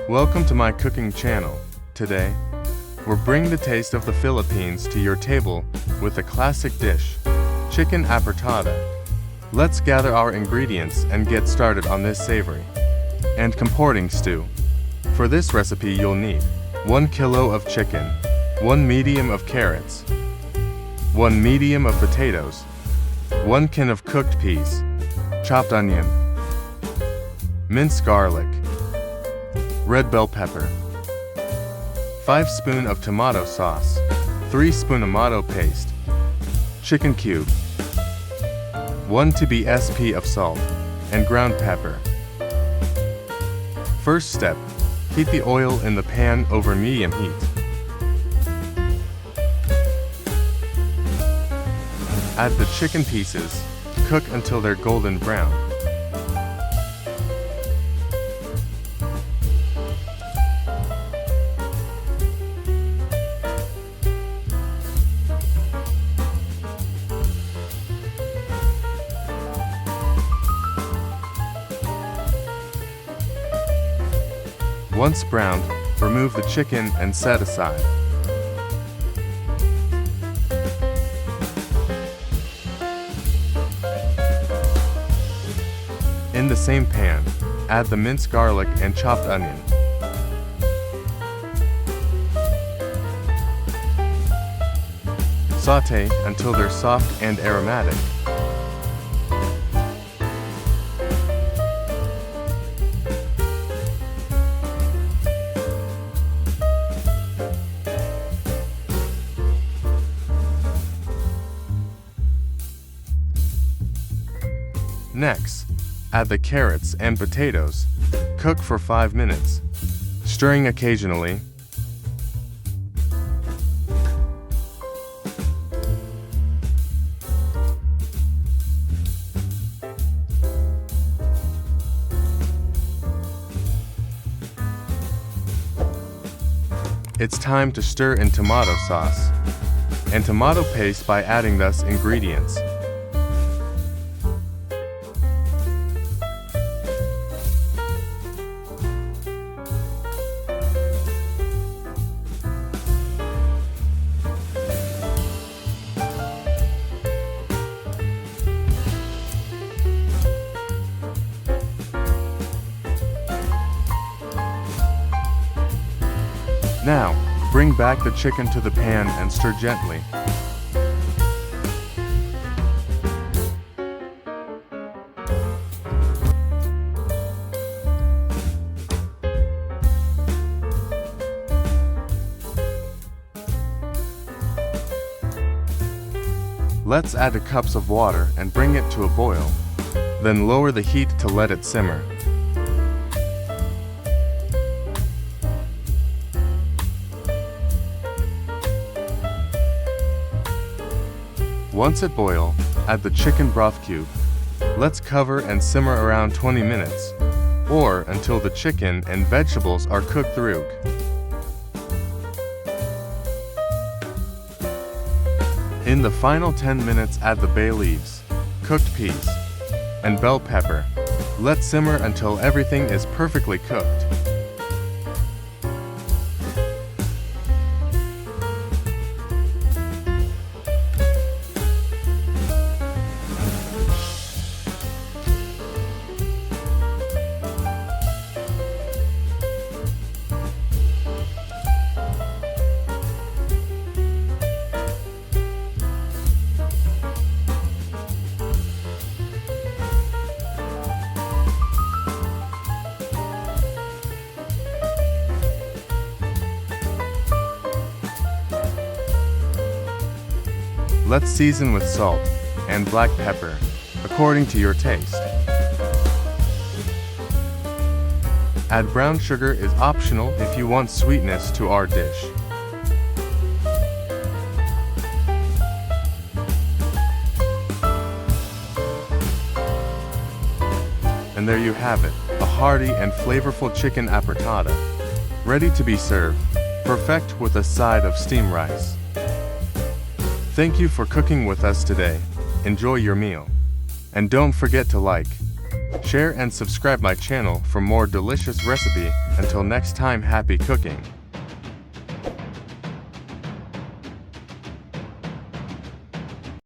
Welcome to my cooking channel. Today, we're bringing the taste of the Philippines to your table with a classic dish, Chicken Apritada. Let's gather our ingredients and get started on this savory and comforting stew. For this recipe you'll need 1 kilo of chicken, 1 medium of carrots, 1 medium of potatoes, 1 can of cooked peas, chopped onion, minced garlic, red bell pepper, 5 spoon of tomato sauce, 3 spoon tomato paste, chicken cube, 1 tbsp of salt, and ground pepper. First step, heat the oil in the pan over medium heat. Add the chicken pieces, cook until they're golden brown. Once browned, remove the chicken and set aside. In the same pan, add the minced garlic and chopped onion. Sauté until they're soft and aromatic. Next, add the carrots and potatoes. Cook for 5 minutes, stirring occasionally. It's time to stir in tomato sauce and tomato paste by adding these ingredients. Now, bring back the chicken to the pan and stir gently. Let's add the cups of water and bring it to a boil. Then lower the heat to let it simmer. Once it boils, add the chicken broth cube. Let's cover and simmer around 20 minutes, or until the chicken and vegetables are cooked through. In the final 10 minutes, add the bay leaves, cooked peas, and bell pepper. Let simmer until everything is perfectly cooked. Let's season with salt and black pepper, according to your taste. Add brown sugar is optional if you want sweetness to our dish. And there you have it, a hearty and flavorful chicken apritada, ready to be served, perfect with a side of steamed rice. Thank you for cooking with us today. Enjoy your meal. And don't forget to like, Share and subscribe my channel for more delicious recipe. Until next time, happy cooking.